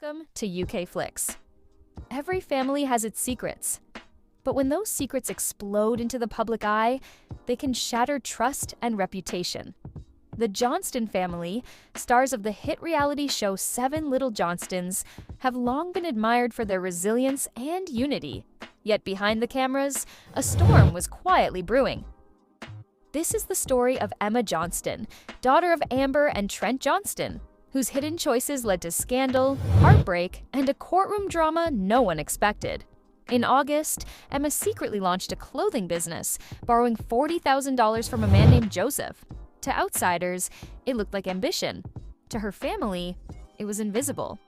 Welcome to UK Flix. Every family has its secrets, but when those secrets explode into the public eye, they can shatter trust and reputation. The Johnston family, stars of the hit reality show 7 Little Johnstons, have long been admired for their resilience and unity. Yet behind the cameras, a storm was quietly brewing. This is the story of Emma Johnston, daughter of Amber and Trent Johnston, whose hidden choices led to scandal, heartbreak, and a courtroom drama no one expected. In August, Emma secretly launched a clothing business, borrowing $40,000 from a man named Joseph. To outsiders, it looked like ambition. To her family, it was invisible.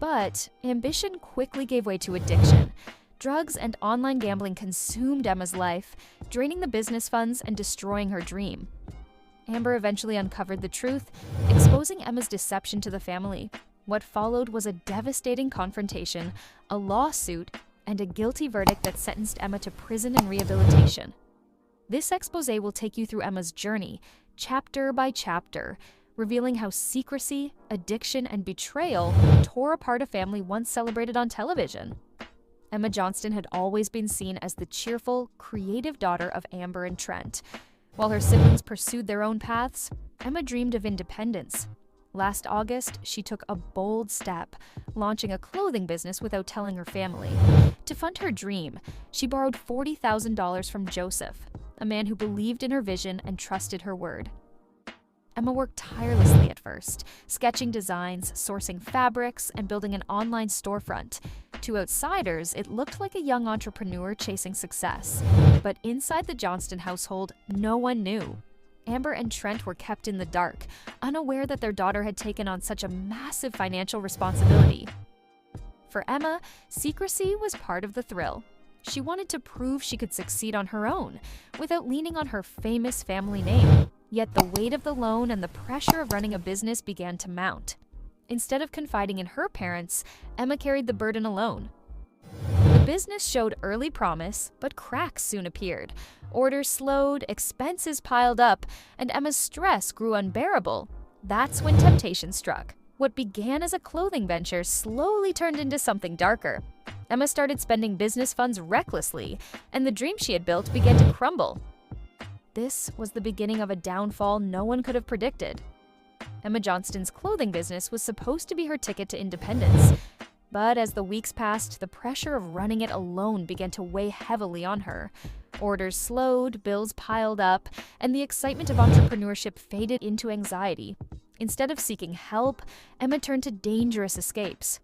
But ambition quickly gave way to addiction. Drugs and online gambling consumed Emma's life, draining the business funds and destroying her dream. Amber eventually uncovered the truth, exposing Emma's deception to the family. What followed was a devastating confrontation, a lawsuit, and a guilty verdict that sentenced Emma to prison and rehabilitation. This expose will take you through Emma's journey, chapter by chapter, revealing how secrecy, addiction, and betrayal tore apart a family once celebrated on television. Emma Johnston had always been seen as the cheerful, creative daughter of Amber and Trent. While her siblings pursued their own paths, Emma dreamed of independence. Last August, she took a bold step, launching a clothing business without telling her family. To fund her dream, she borrowed $40,000 from Joseph, a man who believed in her vision and trusted her word. Emma worked tirelessly at first, sketching designs, sourcing fabrics, and building an online storefront. To outsiders, it looked like a young entrepreneur chasing success. But inside the Johnston household, no one knew. Amber and Trent were kept in the dark, unaware that their daughter had taken on such a massive financial responsibility. For Emma, secrecy was part of the thrill. She wanted to prove she could succeed on her own, without leaning on her famous family name. Yet the weight of the loan and the pressure of running a business began to mount. Instead of confiding in her parents, Emma carried the burden alone. The business showed early promise, but cracks soon appeared. Orders slowed, expenses piled up, and Emma's stress grew unbearable. That's when temptation struck. What began as a clothing venture slowly turned into something darker. Emma started spending business funds recklessly, and the dream she had built began to crumble. This was the beginning of a downfall no one could have predicted. Emma Johnston's clothing business was supposed to be her ticket to independence. But as the weeks passed, the pressure of running it alone began to weigh heavily on her. Orders slowed, bills piled up, and the excitement of entrepreneurship faded into anxiety. Instead of seeking help, Emma turned to dangerous escapes.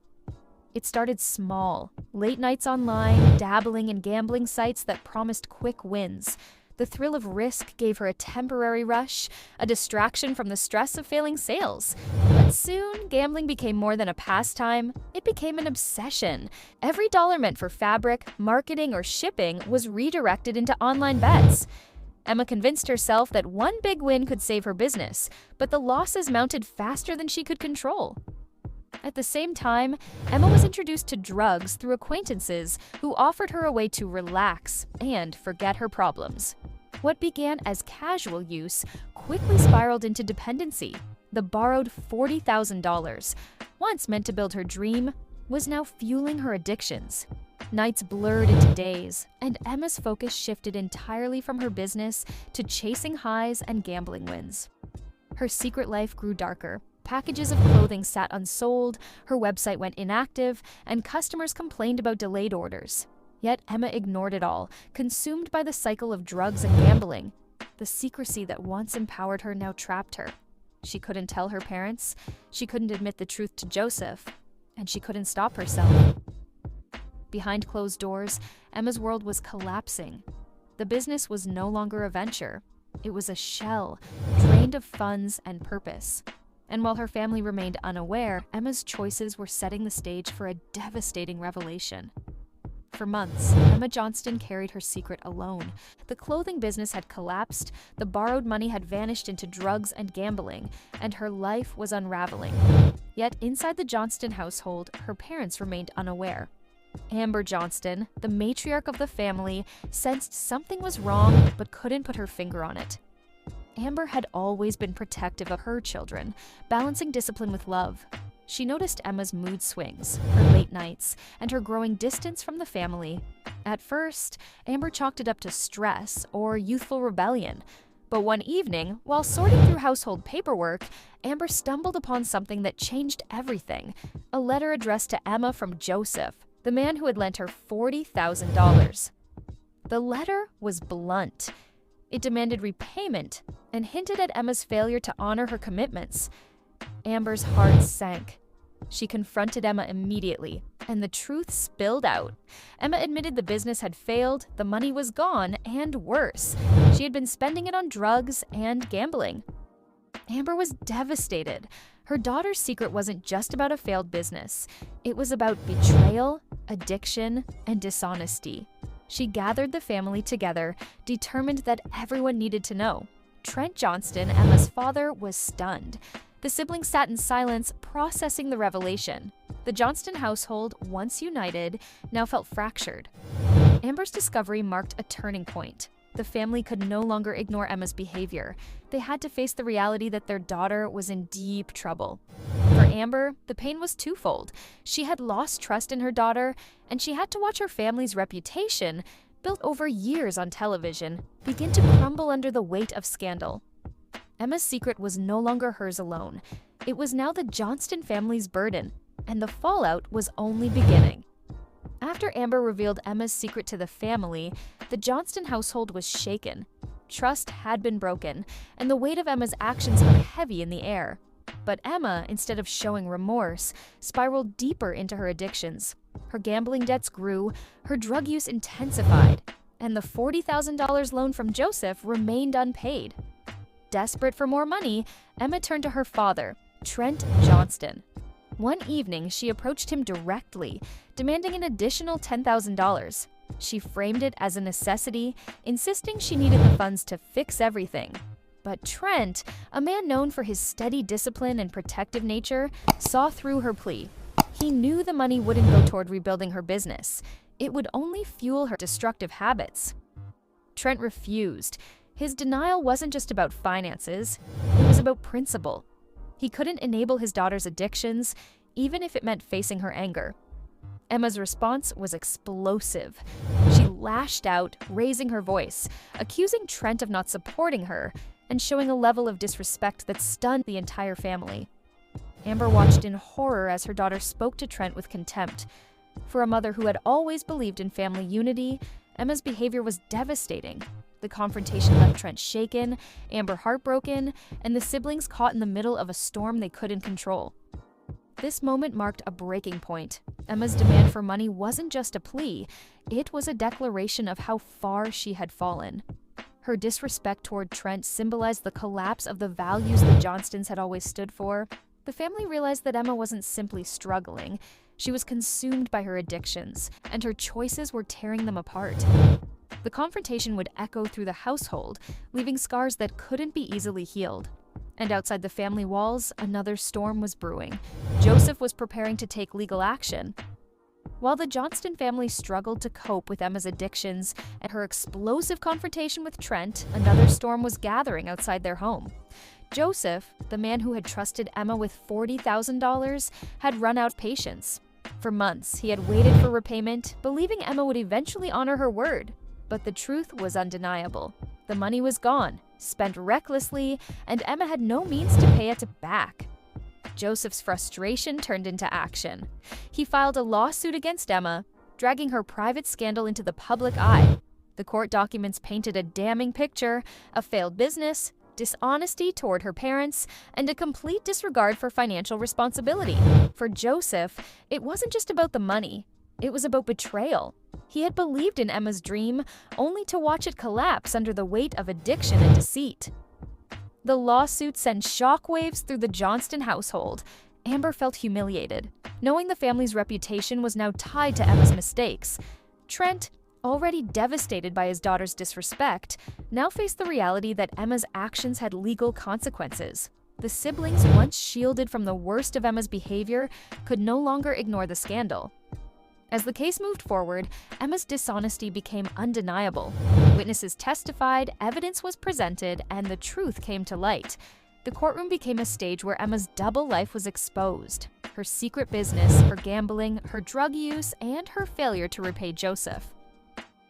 It started small, late nights online, dabbling in gambling sites that promised quick wins. The thrill of risk gave her a temporary rush, a distraction from the stress of failing sales. But soon, gambling became more than a pastime. It became an obsession. Every dollar meant for fabric, marketing, or shipping was redirected into online bets. Emma convinced herself that one big win could save her business, but the losses mounted faster than she could control. At the same time, Emma was introduced to drugs through acquaintances who offered her a way to relax and forget her problems. What began as casual use quickly spiraled into dependency. The borrowed $40,000, once meant to build her dream, was now fueling her addictions. Nights blurred into days, and Emma's focus shifted entirely from her business to chasing highs and gambling wins. Her secret life grew darker. Packages of clothing sat unsold, her website went inactive, and customers complained about delayed orders. Yet Emma ignored it all, consumed by the cycle of drugs and gambling. The secrecy that once empowered her now trapped her. She couldn't tell her parents, she couldn't admit the truth to Joseph, and she couldn't stop herself. Behind closed doors, Emma's world was collapsing. The business was no longer a venture. It was a shell, drained of funds and purpose. And while her family remained unaware, Emma's choices were setting the stage for a devastating revelation. For months, Emma Johnston carried her secret alone. The clothing business had collapsed, the borrowed money had vanished into drugs and gambling, and her life was unraveling. Yet inside the Johnston household, her parents remained unaware. Amber Johnston, the matriarch of the family, sensed something was wrong but couldn't put her finger on it. Amber had always been protective of her children, balancing discipline with love. She noticed Emma's mood swings, her late nights, and her growing distance from the family. At first, Amber chalked it up to stress or youthful rebellion. But one evening, while sorting through household paperwork, Amber stumbled upon something that changed everything: a letter addressed to Emma from Joseph, the man who had lent her $40,000. The letter was blunt. It demanded repayment and hinted at Emma's failure to honor her commitments. Amber's heart sank. She confronted Emma immediately, and the truth spilled out. Emma admitted the business had failed, the money was gone, and worse, she had been spending it on drugs and gambling. Amber was devastated. Her daughter's secret wasn't just about a failed business. It was about betrayal, addiction, and dishonesty. She gathered the family together, determined that everyone needed to know. Trent Johnston, Emma's father, was stunned. The siblings sat in silence, processing the revelation. The Johnston household, once united, now felt fractured. Amber's discovery marked a turning point. The family could no longer ignore Emma's behavior. They had to face the reality that their daughter was in deep trouble. For Amber, the pain was twofold. She had lost trust in her daughter, and she had to watch her family's reputation, built over years on television, begin to crumble under the weight of scandal. Emma's secret was no longer hers alone. It was now the Johnston family's burden, and the fallout was only beginning. After Amber revealed Emma's secret to the family, the Johnston household was shaken. Trust had been broken, and the weight of Emma's actions hung heavy in the air. But Emma, instead of showing remorse, spiraled deeper into her addictions. Her gambling debts grew, her drug use intensified, and the $40,000 loan from Joseph remained unpaid. Desperate for more money, Emma turned to her father, Trent Johnston. One evening, she approached him directly, demanding an additional $10,000. She framed it as a necessity, insisting she needed the funds to fix everything. But Trent, a man known for his steady discipline and protective nature, saw through her plea. He knew the money wouldn't go toward rebuilding her business. It would only fuel her destructive habits. Trent refused. His denial wasn't just about finances, it was about principle. He couldn't enable his daughter's addictions, even if it meant facing her anger. Emma's response was explosive. She lashed out, raising her voice, accusing Trent of not supporting her, and showing a level of disrespect that stunned the entire family. Amber watched in horror as her daughter spoke to Trent with contempt. For a mother who had always believed in family unity, Emma's behavior was devastating. The confrontation left Trent shaken, Amber heartbroken, and the siblings caught in the middle of a storm they couldn't control. This moment marked a breaking point. Emma's demand for money wasn't just a plea, it was a declaration of how far she had fallen. Her disrespect toward Trent symbolized the collapse of the values the Johnstons had always stood for. The family realized that Emma wasn't simply struggling, she was consumed by her addictions, and her choices were tearing them apart. The confrontation would echo through the household, leaving scars that couldn't be easily healed. And outside the family walls, another storm was brewing. Joseph was preparing to take legal action. While the Johnston family struggled to cope with Emma's addictions and her explosive confrontation with Trent, another storm was gathering outside their home. Joseph, the man who had trusted Emma with $40,000, had run out of patience. For months, he had waited for repayment, believing Emma would eventually honor her word. But the truth was undeniable. The money was gone, spent recklessly, and Emma had no means to pay it back. Joseph's frustration turned into action. He filed a lawsuit against Emma, dragging her private scandal into the public eye. The court documents painted a damning picture: a failed business, dishonesty toward her parents, and a complete disregard for financial responsibility. For Joseph, it wasn't just about the money. It was about betrayal. He had believed in Emma's dream, only to watch it collapse under the weight of addiction and deceit. The lawsuit sent shockwaves through the Johnston household. Amber felt humiliated, knowing the family's reputation was now tied to Emma's mistakes. Trent, already devastated by his daughter's disrespect, now faced the reality that Emma's actions had legal consequences. The siblings, once shielded from the worst of Emma's behavior, could no longer ignore the scandal. As the case moved forward, Emma's dishonesty became undeniable. Witnesses testified, evidence was presented, and the truth came to light. The courtroom became a stage where Emma's double life was exposed. Her her secret business, her gambling, her drug use, and her failure to repay Joseph.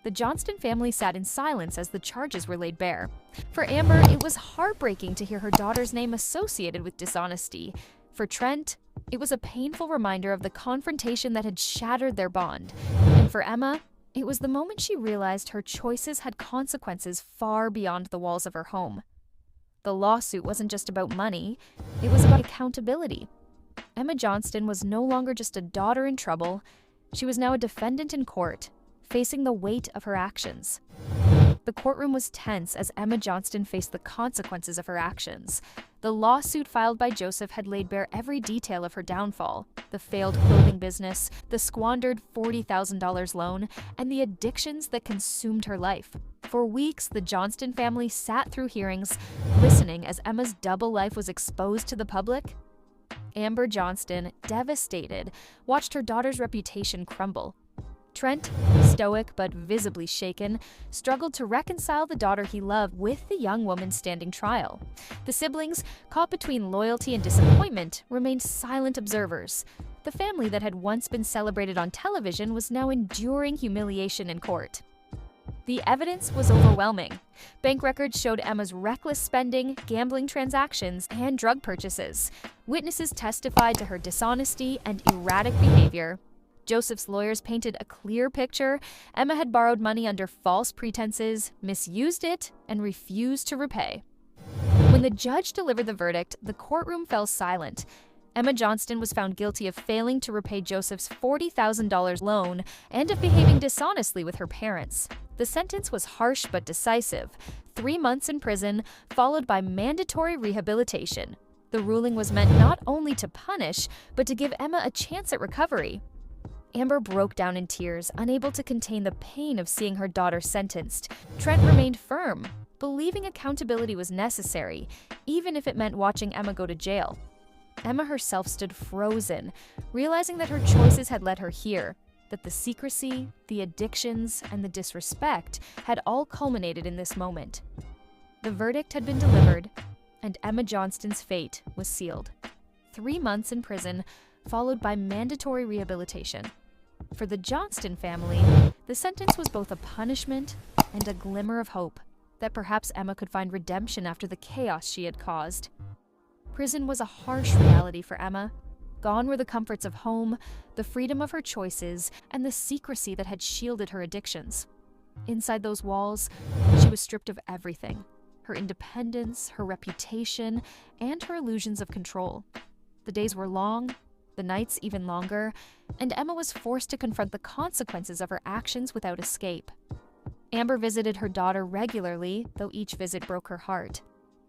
The Johnston family sat in silence as the charges were laid bare. For Amber, it was heartbreaking to hear her daughter's name associated with dishonesty. For Trent, it was a painful reminder of the confrontation that had shattered their bond. And for Emma, it was the moment she realized her choices had consequences far beyond the walls of her home. The lawsuit wasn't just about money, it was about accountability. Emma Johnston was no longer just a daughter in trouble, she was now a defendant in court, facing the weight of her actions. The courtroom was tense as Emma Johnston faced the consequences of her actions. The lawsuit filed by Joseph had laid bare every detail of her downfall: the failed clothing business, the squandered $40,000 loan, and the addictions that consumed her life. For weeks, the Johnston family sat through hearings, listening as Emma's double life was exposed to the public. Amber Johnston, devastated, watched her daughter's reputation crumble. Trent, stoic but visibly shaken, struggled to reconcile the daughter he loved with the young woman standing trial. The siblings, caught between loyalty and disappointment, remained silent observers. The family that had once been celebrated on television was now enduring humiliation in court. The evidence was overwhelming. Bank records showed Emma's reckless spending, gambling transactions, and drug purchases. Witnesses testified to her dishonesty and erratic behavior. Joseph's lawyers painted a clear picture. Emma had borrowed money under false pretenses, misused it, and refused to repay. When the judge delivered the verdict, the courtroom fell silent. Emma Johnston was found guilty of failing to repay Joseph's $40,000 loan and of behaving dishonestly with her parents. The sentence was harsh but decisive: 3 months in prison, followed by mandatory rehabilitation. The ruling was meant not only to punish, but to give Emma a chance at recovery. Amber broke down in tears, unable to contain the pain of seeing her daughter sentenced. Trent remained firm, believing accountability was necessary, even if it meant watching Emma go to jail. Emma herself stood frozen, realizing that her choices had led her here, that the secrecy, the addictions, and the disrespect had all culminated in this moment. The verdict had been delivered, and Emma Johnston's fate was sealed. 3 months in prison, followed by mandatory rehabilitation. For the Johnston family, the sentence was both a punishment and a glimmer of hope that perhaps Emma could find redemption after the chaos she had caused. Prison was a harsh reality for Emma. Gone were the comforts of home, the freedom of her choices, and the secrecy that had shielded her addictions. Inside those walls, she was stripped of everything: her independence, her reputation, and her illusions of control. The days were long, the nights even longer, and Emma was forced to confront the consequences of her actions without escape. Amber visited her daughter regularly, though each visit broke her heart.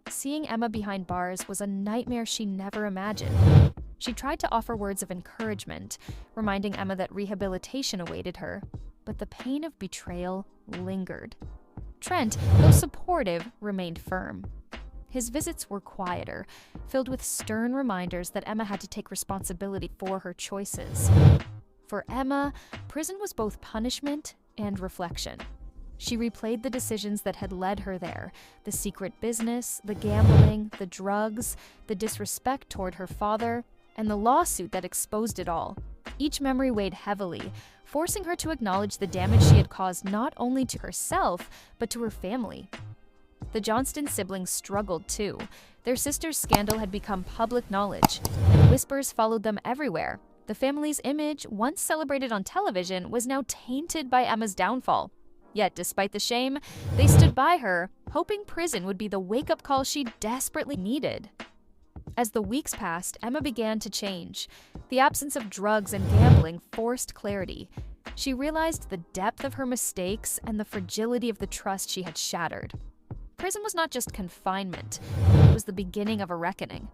Seeing Emma behind bars was a nightmare she never imagined. She tried to offer words of encouragement, reminding Emma that rehabilitation awaited her, but the pain of betrayal lingered. Trent, though supportive, remained firm. His visits were quieter, filled with stern reminders that Emma had to take responsibility for her choices. For Emma, prison was both punishment and reflection. She replayed the decisions that had led her there: the secret business, the gambling, the drugs, the disrespect toward her father, and the lawsuit that exposed it all. Each memory weighed heavily, forcing her to acknowledge the damage she had caused not only to herself, but to her family. The Johnston siblings struggled too. Their sister's scandal had become public knowledge, and whispers followed them everywhere. The family's image, once celebrated on television, was now tainted by Emma's downfall. Yet, despite the shame, they stood by her, hoping prison would be the wake-up call she desperately needed. As the weeks passed, Emma began to change. The absence of drugs and gambling forced clarity. She realized the depth of her mistakes and the fragility of the trust she had shattered. Prison was not just confinement, it was the beginning of a reckoning.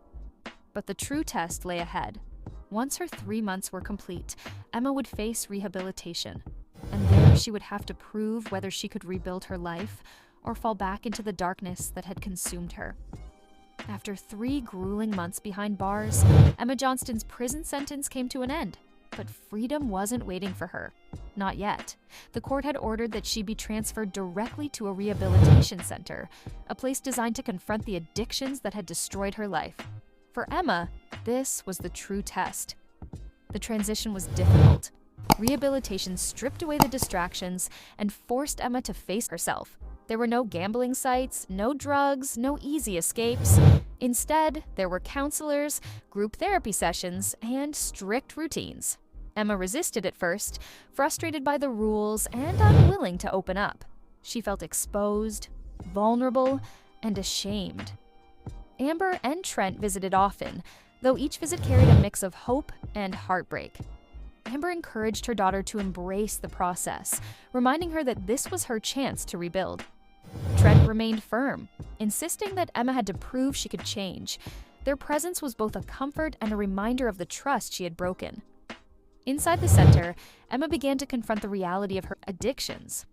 But the true test lay ahead. Once her 3 months were complete, Emma would face rehabilitation. And there she would have to prove whether she could rebuild her life or fall back into the darkness that had consumed her. After 3 grueling months behind bars, Emma Johnston's prison sentence came to an end. But freedom wasn't waiting for her. Not yet. The court had ordered that she be transferred directly to a rehabilitation center, a place designed to confront the addictions that had destroyed her life. For Emma, this was the true test. The transition was difficult. Rehabilitation stripped away the distractions and forced Emma to face herself. There were no gambling sites, no drugs, no easy escapes. Instead, there were counselors, group therapy sessions, and strict routines. Emma resisted at first, frustrated by the rules and unwilling to open up. She felt exposed, vulnerable, and ashamed. Amber and Trent visited often, though each visit carried a mix of hope and heartbreak. Amber encouraged her daughter to embrace the process, reminding her that this was her chance to rebuild. Trent remained firm, insisting that Emma had to prove she could change. Their presence was both a comfort and a reminder of the trust she had broken. Inside the center, Emma began to confront the reality of her addictions.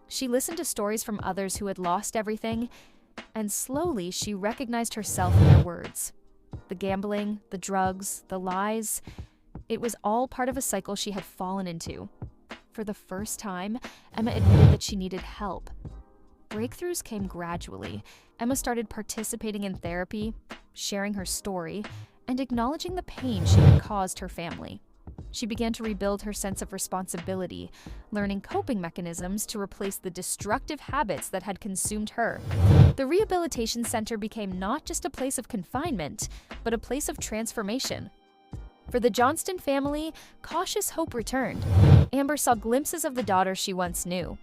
She listened to stories from others who had lost everything, and slowly she recognized herself in their words. The gambling, the drugs, the lies, it was all part of a cycle she had fallen into. For the first time, Emma admitted that she needed help. Breakthroughs came gradually. Emma started participating in therapy, sharing her story, and acknowledging the pain she had caused her family. She began to rebuild her sense of responsibility, learning coping mechanisms to replace the destructive habits that had consumed her. The Rehabilitation Center became not just a place of confinement, but a place of transformation. For the Johnston family, cautious hope returned. Amber saw glimpses of the daughter she once knew.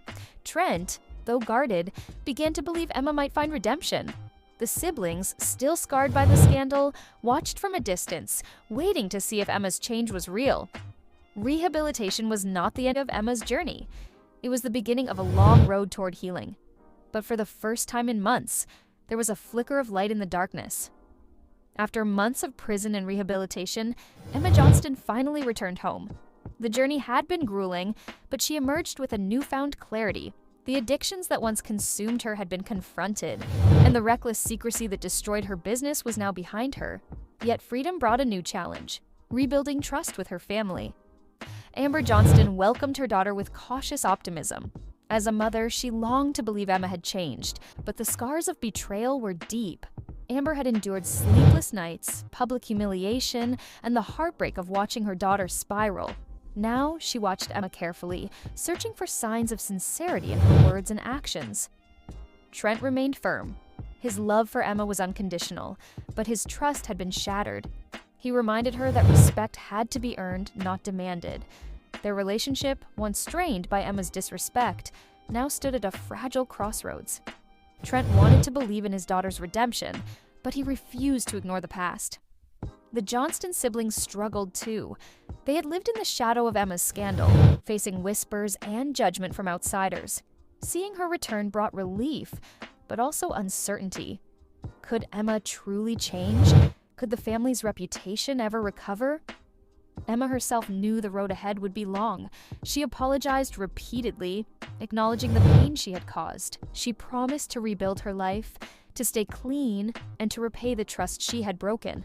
Trent, though guarded, began to believe Emma might find redemption. The siblings, still scarred by the scandal, watched from a distance, waiting to see if Emma's change was real. Rehabilitation was not the end of Emma's journey. It was the beginning of a long road toward healing. But for the first time in months, there was a flicker of light in the darkness. After months of prison and rehabilitation, Emma Johnston finally returned home. The journey had been grueling, but she emerged with a newfound clarity. The addictions that once consumed her had been confronted, and the reckless secrecy that destroyed her business was now behind her. Yet freedom brought a new challenge: rebuilding trust with her family. Amber Johnston welcomed her daughter with cautious optimism. As a mother, she longed to believe Emma had changed, but the scars of betrayal were deep. Amber had endured sleepless nights, public humiliation, and the heartbreak of watching her daughter spiral. Now she watched Emma carefully, searching for signs of sincerity in her words and actions. Trent remained firm. His love for Emma was unconditional, but his trust had been shattered. He reminded her that respect had to be earned, not demanded. Their relationship, once strained by Emma's disrespect, now stood at a fragile crossroads. Trent wanted to believe in his daughter's redemption, but he refused to ignore the past. The Johnston siblings struggled too. They had lived in the shadow of Emma's scandal, facing whispers and judgment from outsiders. Seeing her return brought relief, but also uncertainty. Could Emma truly change? Could the family's reputation ever recover? Emma herself knew the road ahead would be long. She apologized repeatedly, acknowledging the pain she had caused. She promised to rebuild her life, to stay clean, and to repay the trust she had broken.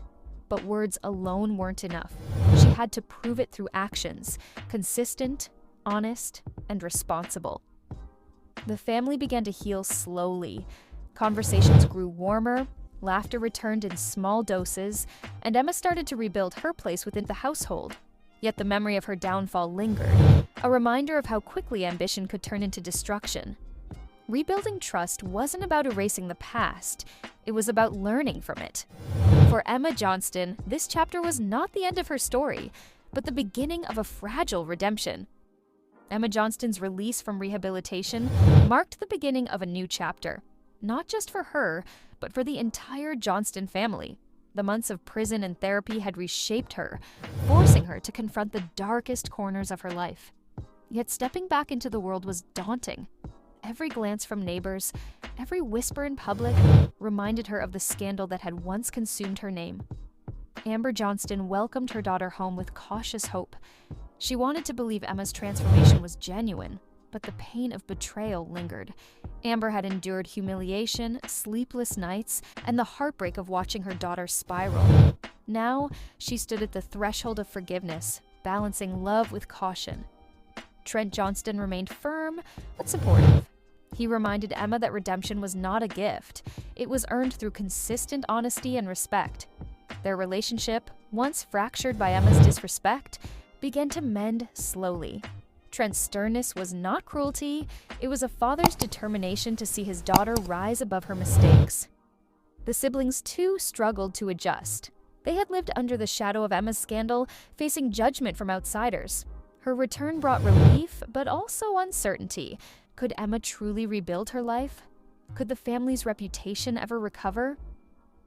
But words alone weren't enough. She had to prove it through actions, consistent, honest, and responsible. The family began to heal slowly. Conversations grew warmer, laughter returned in small doses, and Emma started to rebuild her place within the household. Yet the memory of her downfall lingered, a reminder of how quickly ambition could turn into destruction. Rebuilding trust wasn't about erasing the past, it was about learning from it. For Emma Johnston, this chapter was not the end of her story, but the beginning of a fragile redemption. Emma Johnston's release from rehabilitation marked the beginning of a new chapter, not just for her, but for the entire Johnston family. The months of prison and therapy had reshaped her, forcing her to confront the darkest corners of her life. Yet stepping back into the world was daunting. Every glance from neighbors, every whisper in public, reminded her of the scandal that had once consumed her name. Amber Johnston welcomed her daughter home with cautious hope. She wanted to believe Emma's transformation was genuine, but the pain of betrayal lingered. Amber had endured humiliation, sleepless nights, and the heartbreak of watching her daughter spiral. Now, she stood at the threshold of forgiveness, balancing love with caution. Trent Johnston remained firm, but supportive. He reminded Emma that redemption was not a gift. It was earned through consistent honesty and respect. Their relationship, once fractured by Emma's disrespect, began to mend slowly. Trent's sternness was not cruelty, it was a father's determination to see his daughter rise above her mistakes. The siblings too struggled to adjust. They had lived under the shadow of Emma's scandal, facing judgment from outsiders. Her return brought relief, but also uncertainty. Could Emma truly rebuild her life? Could the family's reputation ever recover?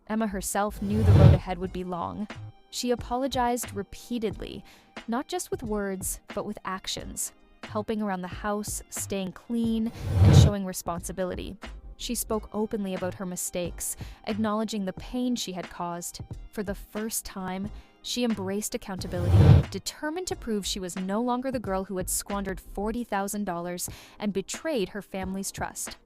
Emma herself knew the road ahead would be long. She apologized repeatedly, not just with words, but with actions, helping around the house, staying clean, and showing responsibility. She spoke openly about her mistakes, acknowledging the pain she had caused. For the first time, she embraced accountability, determined to prove she was no longer the girl who had squandered $40,000 and betrayed her family's trust.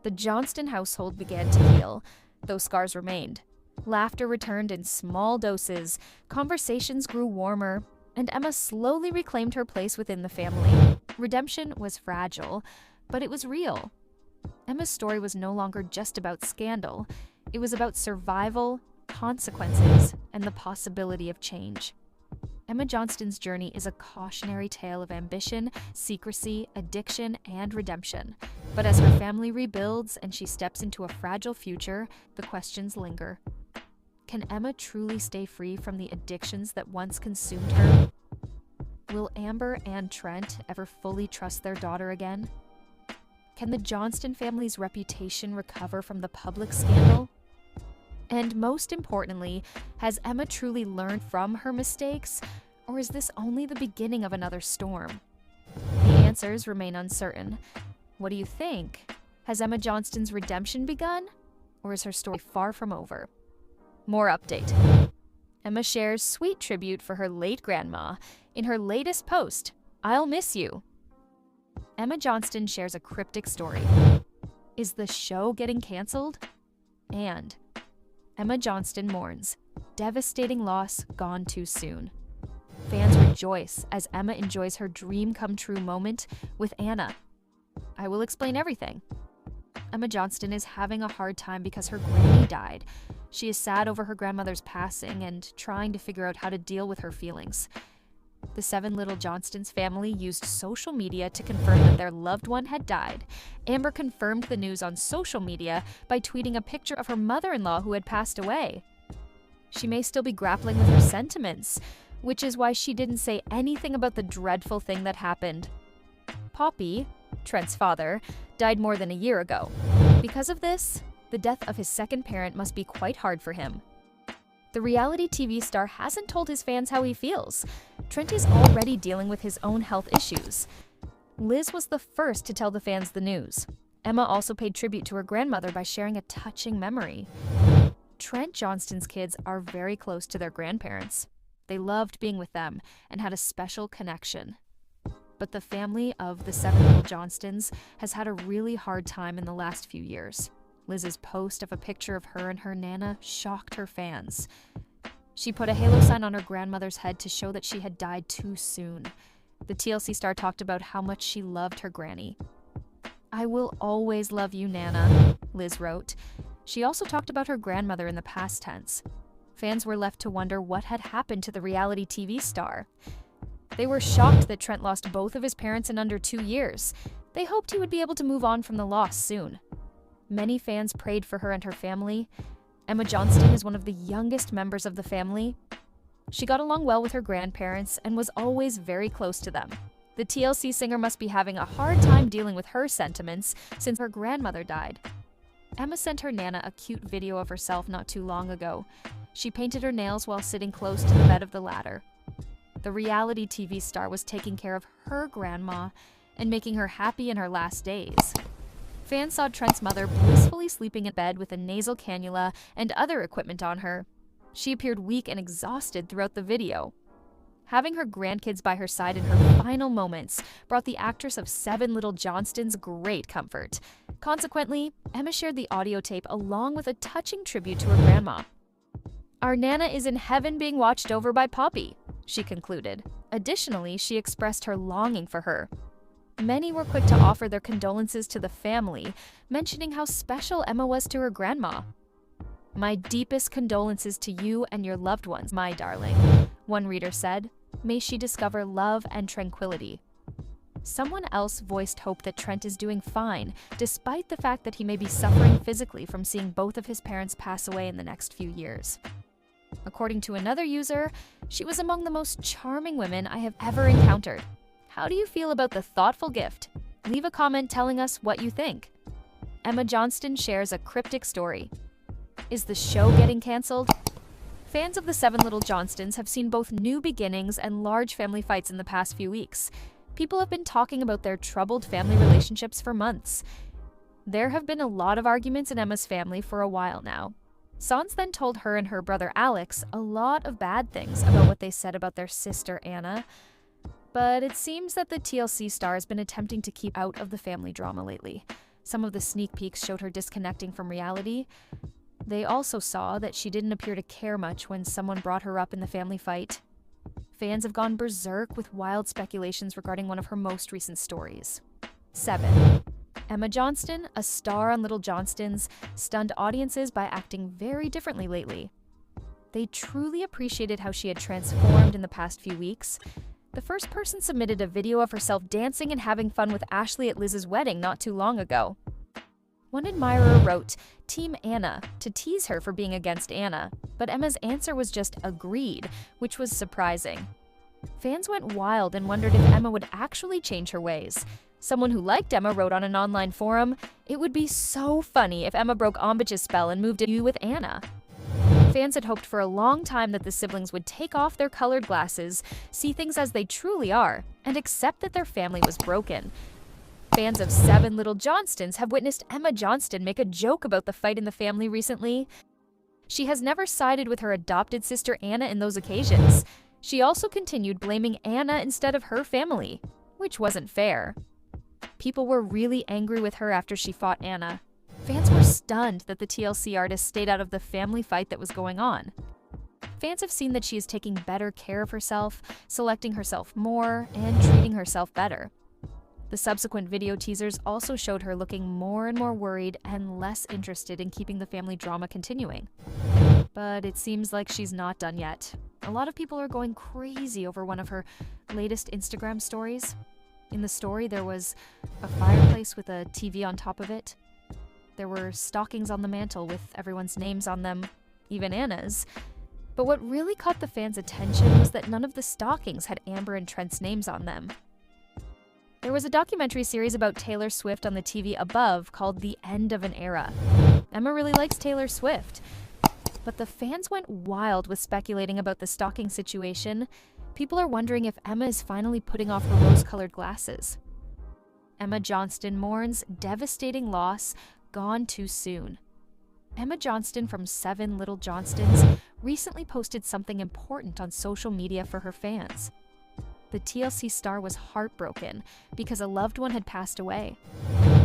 The Johnston household began to heal, though scars remained. Laughter returned in small doses, conversations grew warmer, and Emma slowly reclaimed her place within the family. Redemption was fragile, but it was real. Emma's story was no longer just about scandal. It was about survival, consequences, and the possibility of change. Emma Johnston's journey is a cautionary tale of ambition, secrecy, addiction, and redemption. But as her family rebuilds and she steps into a fragile future, the questions linger. Can Emma truly stay free from the addictions that once consumed her? Will Amber and Trent ever fully trust their daughter again? Can the Johnston family's reputation recover from the public scandal? And most importantly, has Emma truly learned from her mistakes, or is this only the beginning of another storm? The answers remain uncertain. What do you think? Has Emma Johnston's redemption begun, or is her story far from over? More update. Emma shares sweet tribute for her late grandma in her latest post, "I'll miss you." Emma Johnston shares a cryptic story. Is the show getting canceled? And Emma Johnston mourns, devastating loss gone too soon. Fans rejoice as Emma enjoys her dream come true moment with Anna. I will explain everything. Emma Johnston is having a hard time because her granny died. She is sad over her grandmother's passing and trying to figure out how to deal with her feelings. The 7 little Johnstons family used social media to confirm that their loved one had died. Amber confirmed the news on social media by tweeting a picture of her mother-in-law who had passed away. She may still be grappling with her sentiments, which is why she didn't say anything about the dreadful thing that happened. Poppy, Trent's father, died more than a year ago. Because of this, the death of his second parent must be quite hard for him. The reality TV star hasn't told his fans how he feels. Trent is already dealing with his own health issues. Liz was the first to tell the fans the news. Emma also paid tribute to her grandmother by sharing a touching memory. Trent Johnston's kids are very close to their grandparents. They loved being with them and had a special connection. But the family of the 7 little Johnstons has had a really hard time in the last few years. Liz's post of a picture of her and her Nana shocked her fans. She put a halo sign on her grandmother's head to show that she had died too soon. The TLC star talked about how much she loved her granny. "I will always love you, Nana," Liz wrote. She also talked about her grandmother in the past tense. Fans were left to wonder what had happened to the reality TV star. They were shocked that Trent lost both of his parents in under 2 years. They hoped he would be able to move on from the loss soon. Many fans prayed for her and her family. Emma Johnston is one of the youngest members of the family. She got along well with her grandparents and was always very close to them. The TLC singer must be having a hard time dealing with her sentiments since her grandmother died. Emma sent her Nana a cute video of herself not too long ago. She painted her nails while sitting close to the bed of the latter. The reality TV star was taking care of her grandma and making her happy in her last days. Fans saw Trent's mother blissfully sleeping in bed with a nasal cannula and other equipment on her. She appeared weak and exhausted throughout the video. Having her grandkids by her side in her final moments brought the actress of 7 little Johnstons great comfort. Consequently, Emma shared the audio tape along with a touching tribute to her grandma. "Our Nana is in heaven being watched over by Poppy," she concluded. Additionally, she expressed her longing for her. Many were quick to offer their condolences to the family, mentioning how special Emma was to her grandma. "My deepest condolences to you and your loved ones, my darling," one reader said. May she discover love and tranquility. Someone else voiced hope that Trent is doing fine, despite the fact that he may be suffering physically from seeing both of his parents pass away in the next few years. According to another user, she was among the most charming women I have ever encountered. How do you feel about the thoughtful gift? Leave a comment telling us what you think. Emma Johnston shares a cryptic story. Is the show getting cancelled? Fans of the Seven Little Johnstons have seen both new beginnings and large family fights in the past few weeks. People have been talking about their troubled family relationships for months. There have been a lot of arguments in Emma's family for a while now. Sans then told her and her brother Alex a lot of bad things about what they said about their sister Anna. But it seems that the TLC star has been attempting to keep out of the family drama lately. Some of the sneak peeks showed her disconnecting from reality. They also saw that she didn't appear to care much when someone brought her up in the family fight. Fans have gone berserk with wild speculations regarding one of her most recent stories. 7. Emma Johnston, a star on Little Johnstons, stunned audiences by acting very differently lately. They truly appreciated how she had transformed in the past few weeks. The first person submitted a video of herself dancing and having fun with Ashley at Liz's wedding not too long ago. One admirer wrote, "Team Anna," to tease her for being against Anna, but Emma's answer was just agreed, which was surprising. Fans went wild and wondered if Emma would actually change her ways. Someone who liked Emma wrote on an online forum, "It would be so funny if Emma broke Ombitch's spell and moved in with Anna." Fans had hoped for a long time that the siblings would take off their colored glasses, see things as they truly are, and accept that their family was broken. Fans of Seven Little Johnstons have witnessed Emma Johnston make a joke about the fight in the family recently. She has never sided with her adopted sister Anna in those occasions. She also continued blaming Anna instead of her family, which wasn't fair. People were really angry with her after she fought Anna. Fans were stunned that the TLC artist stayed out of the family fight that was going on. Fans have seen that she is taking better care of herself, selecting herself more, and treating herself better. The subsequent video teasers also showed her looking more and more worried and less interested in keeping the family drama continuing. But it seems like she's not done yet. A lot of people are going crazy over one of her latest Instagram stories. In the story, there was a fireplace with a TV on top of it. There were stockings on the mantle with everyone's names on them, even Anna's. But what really caught the fans' attention was that none of the stockings had Amber and Trent's names on them. There was a documentary series about Taylor Swift on the TV above called The End of an Era. Emma really likes Taylor Swift. But the fans went wild with speculating about the stocking situation. People are wondering if Emma is finally putting off her rose-colored glasses. Emma Johnston mourns devastating loss, gone too soon. Emma Johnston from Seven Little Johnstons recently posted something important on social media for her fans. The TLC star was heartbroken because a loved one had passed away.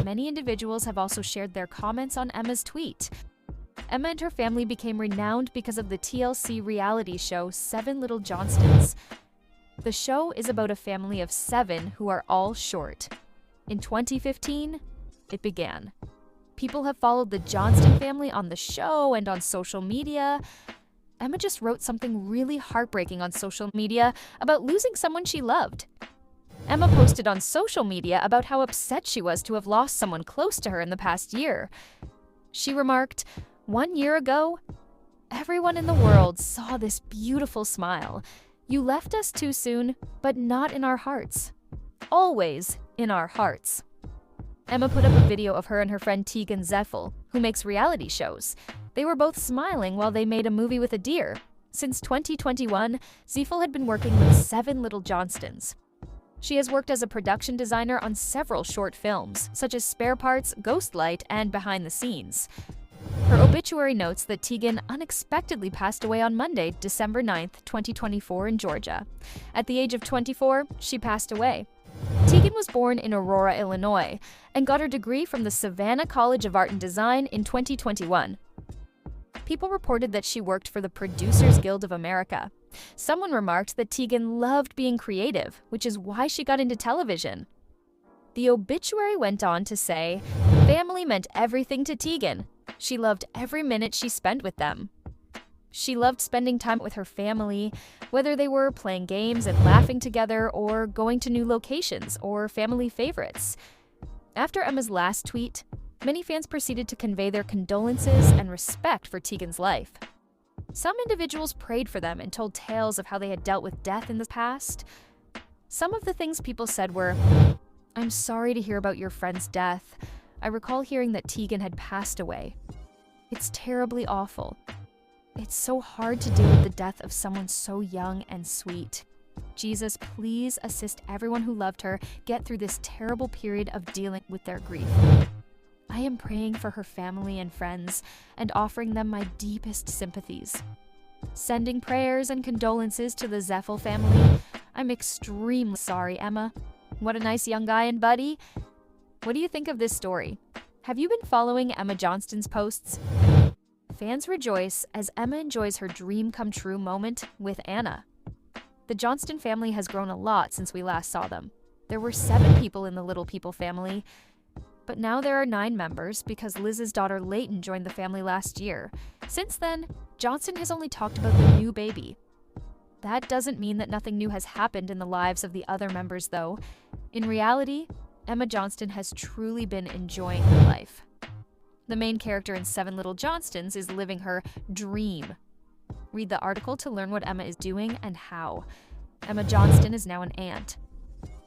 Many individuals have also shared their comments on Emma's tweet. Emma and her family became renowned because of the TLC reality show Seven Little Johnstons. The show is about a family of 7 who are all short. In 2015, it began. People have followed the Johnston family on the show and on social media. Emma just wrote something really heartbreaking on social media about losing someone she loved. Emma posted on social media about how upset she was to have lost someone close to her in the past year. She remarked, "1 year ago, everyone in the world saw this beautiful smile. You left us too soon, but not in our hearts. Always in our hearts." Emma put up a video of her and her friend Tegan Zeffel, who makes reality shows. They were both smiling while they made a movie with a deer. Since 2021, Zeffel had been working with Seven Little Johnstons. She has worked as a production designer on several short films, such as Spare Parts, Ghostlight, and Behind the Scenes. Her obituary notes that Tegan unexpectedly passed away on Monday, December 9th, 2024 in Georgia. At the age of 24, she passed away. Tegan was born in Aurora, Illinois, and got her degree from the Savannah College of Art and Design in 2021. People reported that she worked for the Producers Guild of America. Someone remarked that Tegan loved being creative, which is why she got into television. The obituary went on to say, "Family meant everything to Tegan. She loved every minute she spent with them." She loved spending time with her family, whether they were playing games and laughing together or going to new locations or family favorites. After Emma's last tweet, many fans proceeded to convey their condolences and respect for Tegan's life. Some individuals prayed for them and told tales of how they had dealt with death in the past. Some of the things people said were, "I'm sorry to hear about your friend's death. I recall hearing that Tegan had passed away. It's terribly awful. It's so hard to deal with the death of someone so young and sweet. Jesus, please assist everyone who loved her get through this terrible period of dealing with their grief. I am praying for her family and friends and offering them my deepest sympathies. Sending prayers and condolences to the Zeffel family. I'm extremely sorry, Emma. What a nice young guy and buddy. What do you think of this story? Have you been following Emma Johnston's posts? Fans rejoice as Emma enjoys her dream come true moment with Anna. The Johnston family has grown a lot since we last saw them. There were 7 people in the Little People family, but now there are 9 members because Liz's daughter Leighton joined the family last year. Since then, Johnston has only talked about the new baby. That doesn't mean that nothing new has happened in the lives of the other members, though. In reality, Emma Johnston has truly been enjoying her life. The main character in 7 Little Johnstons is living her dream. Read the article to learn what Emma is doing and how. Emma Johnston is now an aunt.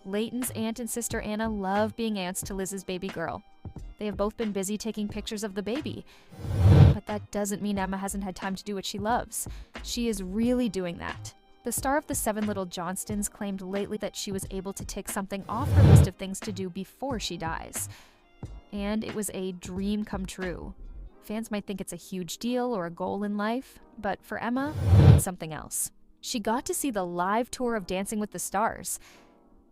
Leighton's aunt and sister Anna love being aunts to Liz's baby girl. They have both been busy taking pictures of the baby. But that doesn't mean Emma hasn't had time to do what she loves. She is really doing that. The star of the 7 Little Johnstons claimed lately that she was able to tick something off her list of things to do before she dies. And it was a dream come true. Fans might think it's a huge deal or a goal in life, but for Emma, it's something else. She got to see the live tour of Dancing with the Stars.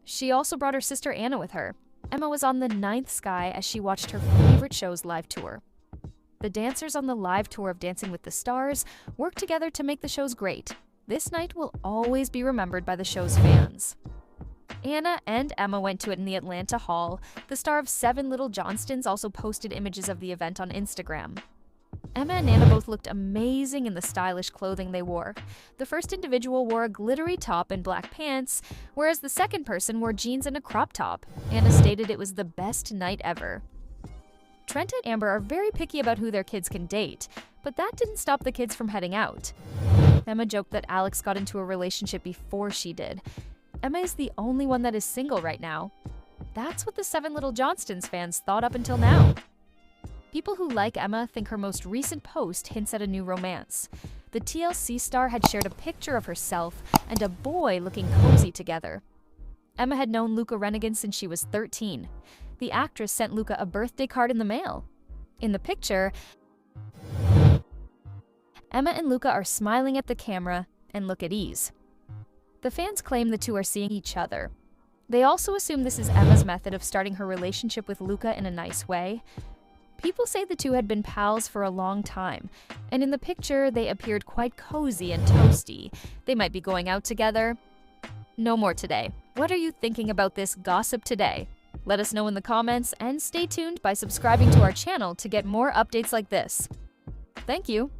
She also brought her sister Anna with her. Emma was on the 9th sky as she watched her favorite show's live tour. The dancers on the live tour of Dancing with the Stars worked together to make the shows great. This night will always be remembered by the show's fans. Anna and Emma went to it in the Atlanta Hall. The star of 7 Little Johnstons also posted images of the event on Instagram. Emma and Anna both looked amazing in the stylish clothing they wore. The first individual wore a glittery top and black pants, whereas the second person wore jeans and a crop top. Anna stated it was the best night ever. Trent and Amber are very picky about who their kids can date, but that didn't stop the kids from heading out. Emma joked that Alex got into a relationship before she did. Emma is the only one that is single right now. That's what the 7 Little Johnstons fans thought up until now. People who like Emma think her most recent post hints at a new romance. The TLC star had shared a picture of herself and a boy looking cozy together. Emma had known Luca Rennigan since she was 13. The actress sent Luca a birthday card in the mail. In the picture, Emma and Luca are smiling at the camera and look at ease. The fans claim the two are seeing each other. They also assume this is Emma's method of starting her relationship with Luca in a nice way. People say the two had been pals for a long time, and in the picture they appeared quite cozy and toasty. They might be going out together. No more today. What are you thinking about this gossip today? Let us know in the comments and stay tuned by subscribing to our channel to get more updates like this. Thank you.